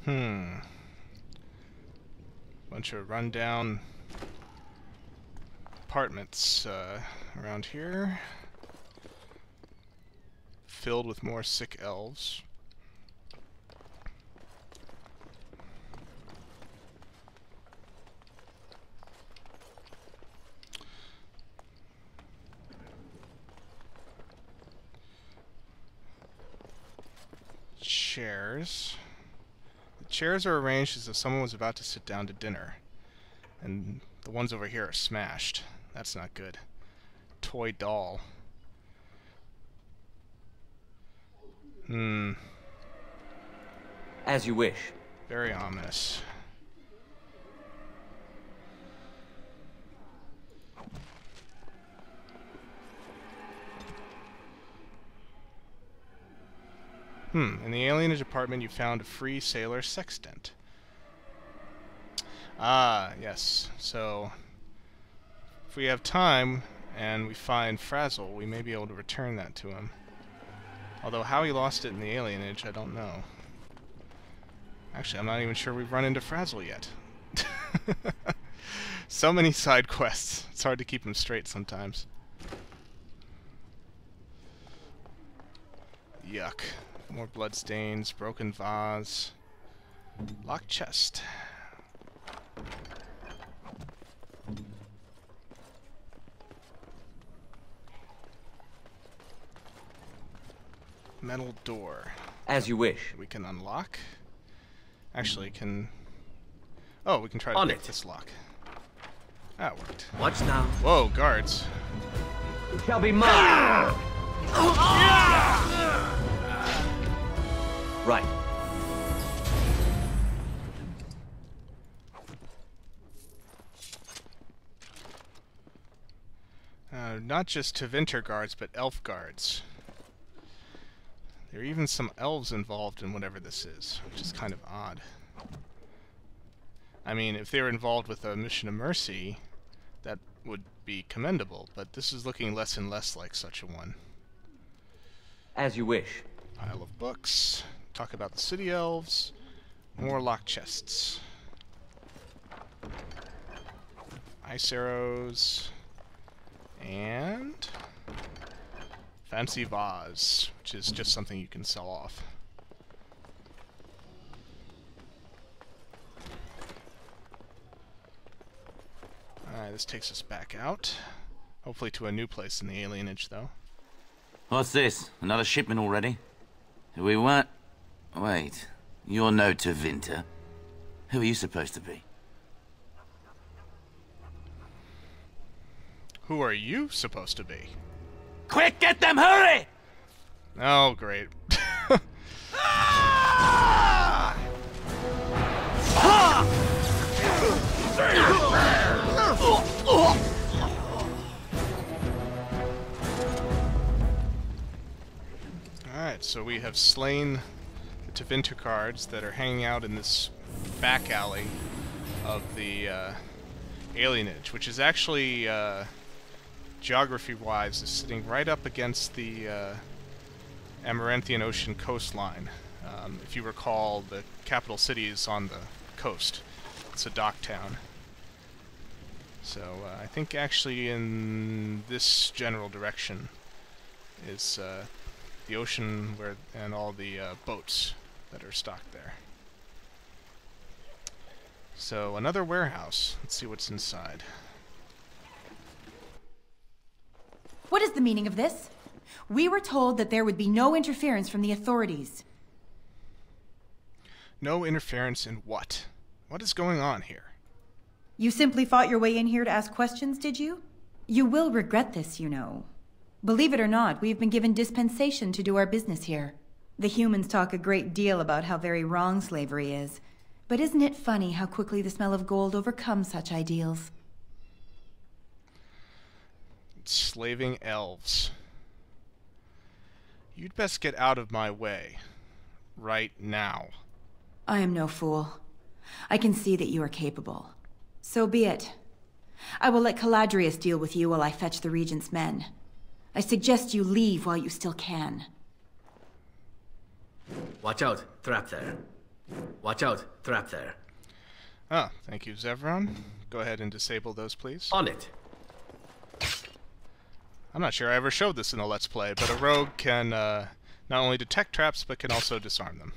Bunch of rundown apartments around here, filled with more sick elves. Chairs. The chairs are arranged as if someone was about to sit down to dinner. And the ones over here are smashed. That's not good. Toy doll. As you wish. Very ominous. In the Alienage apartment you found a free sailor sextant. Ah, yes. So, if we have time and we find Frazzle, we may be able to return that to him. Although how he lost it in the Alienage, I don't know. Actually, I'm not even sure we've run into Frazzle yet. So many side quests. It's hard to keep them straight sometimes. Yuck. More bloodstains, broken vase, locked chest. Metal door. As you wish. We can unlock. Actually, can... Oh, we can try to pick this lock. That worked. Watch now. Whoa, guards. It shall be mine. Right. Not just Tevinter guards, but elf guards. There are even some elves involved in whatever this is, which is kind of odd. I mean, if they were involved with a mission of mercy, that would be commendable, but this is looking less and less like such a one. As you wish. Pile of books. Talk about the city elves. More locked chests. Ice arrows. And fancy vase, which is just something you can sell off. Alright, this takes us back out. Hopefully to a new place in the Alienage, though. What's this? Another shipment already? We weren't... Wait. You're no Tevinter. Who are you supposed to be? Who are you supposed to be? Quick, get them, hurry! Oh, great. Alright, so we have slain the Tevinter guards that are hanging out in this back alley of the Alienage, which is actually, geography-wise, is sitting right up against the Amaranthian Ocean coastline. If you recall, the capital city is on the coast. It's a dock town. So I think actually in this general direction is the ocean and all the boats that are stocked there. So another warehouse. Let's see what's inside. What is the meaning of this? We were told that there would be no interference from the authorities. No interference in what? What is going on here? You simply fought your way in here to ask questions, did you? You will regret this, you know. Believe it or not, we've been given dispensation to do our business here. The humans talk a great deal about how very wrong slavery is. But isn't it funny how quickly the smell of gold overcomes such ideals? Slaving elves. You'd best get out of my way. Right now. I am no fool. I can see that you are capable. So be it. I will let Caladrius deal with you while I fetch the Regent's men. I suggest you leave while you still can. Watch out, trap there. Watch out. Trap there. Ah, thank you, Zevron. Go ahead and disable those, please. On it. I'm not sure I ever showed this in a Let's Play, but a rogue can not only detect traps, but can also disarm them.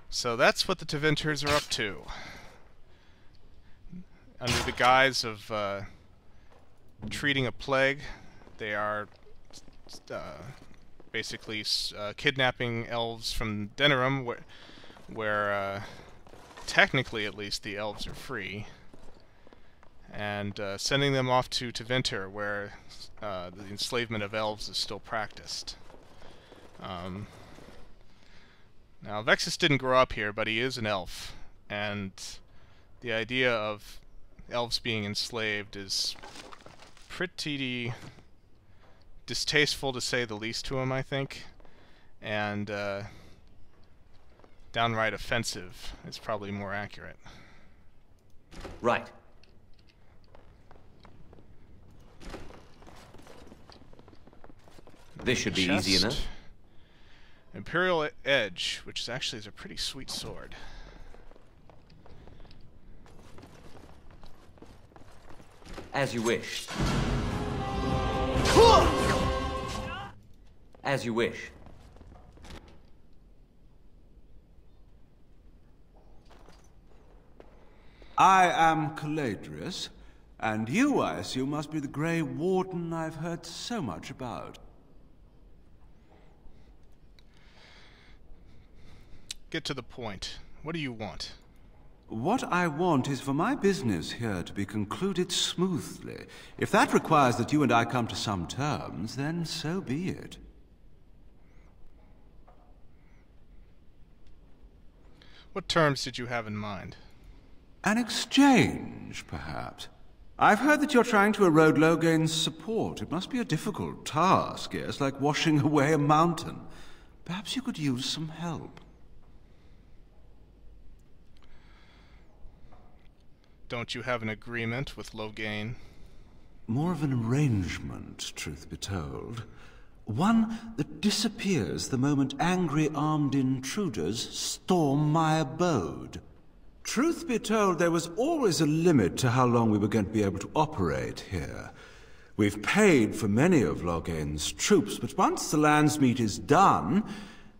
So that's what the Tevinters are up to. Under the guise of treating a plague, they are basically kidnapping elves from Denerim, where technically at least the elves are free, and sending them off to Tevinter, where the enslavement of elves is still practiced. Now, Vexus didn't grow up here, but he is an elf, and the idea of elves being enslaved is pretty distasteful, to say the least, to him, I think, and downright offensive is probably more accurate. Right. This should be easy Chest. enough. Imperial Edge, which is a pretty sweet sword. As you wish. As you wish. I am Caladrius, and you, I assume, must be the Grey Warden I've heard so much about. Get to the point. What do you want? What I want is for my business here to be concluded smoothly. If that requires that you and I come to some terms, then so be it. What terms did you have in mind? An exchange, perhaps. I've heard that you're trying to erode Logain's support. It must be a difficult task, yes, like washing away a mountain. Perhaps you could use some help. Don't you have an agreement with Logain? More of an arrangement, truth be told. One that disappears the moment angry armed intruders storm my abode. Truth be told, there was always a limit to how long we were going to be able to operate here. We've paid for many of Logain's troops, but once the Landsmeet is done,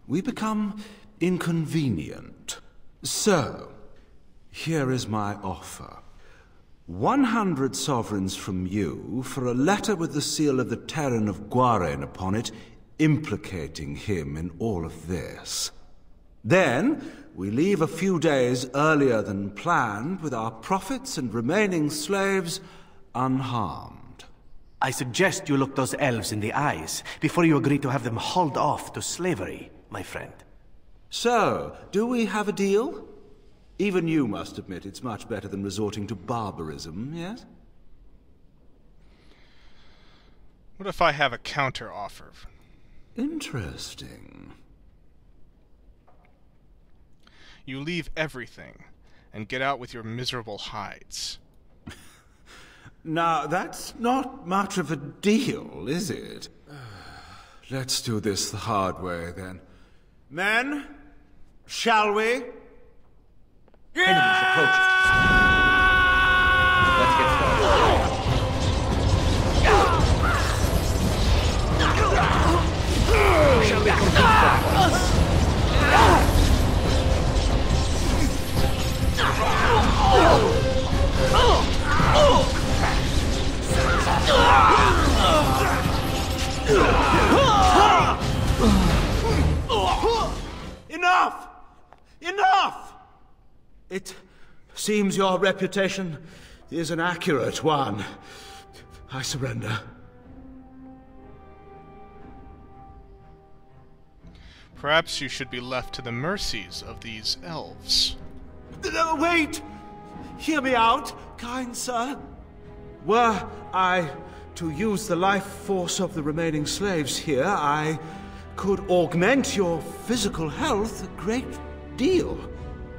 we become inconvenient. So, here is my offer. 100 sovereigns from you for a letter with the seal of the Terran of Guaren upon it, implicating him in all of this. Then, we leave a few days earlier than planned with our profits and remaining slaves unharmed. I suggest you look those elves in the eyes before you agree to have them hauled off to slavery, my friend. So, do we have a deal? Even you must admit it's much better than resorting to barbarism, yes? What if I have a counter-offer? Interesting. You leave everything and get out with your miserable hides. Now, that's not much of a deal, is it? Let's do this the hard way, then. Men, shall we? Enemies approaching. Let's get started. Shall we Enough! Enough! It seems your reputation is an accurate one. I surrender. Perhaps you should be left to the mercies of these elves. No, wait! Hear me out, kind sir. Were I to use the life force of the remaining slaves here, I could augment your physical health a great deal.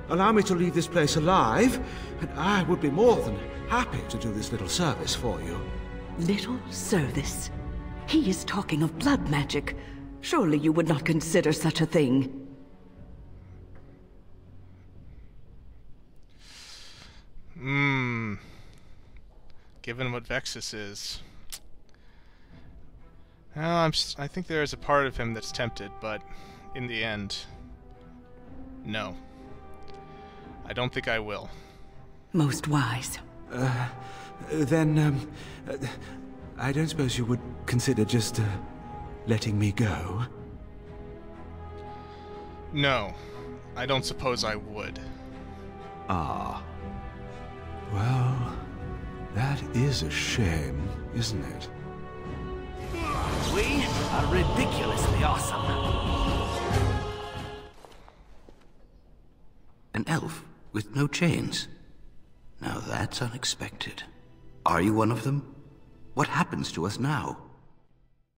Allow me to leave this place alive, and I would be more than happy to do this little service for you. Little service? He is talking of blood magic. Surely you would not consider such a thing. Given what Vexus is... Well, I think there is a part of him that's tempted, but in the end, no. I don't think I will. Most wise. Then, I don't suppose you would consider just, letting me go? No, I don't suppose I would. Ah. Well, that is a shame, isn't it? We are ridiculously awesome. An elf with no chains. Now that's unexpected. Are you one of them? What happens to us now?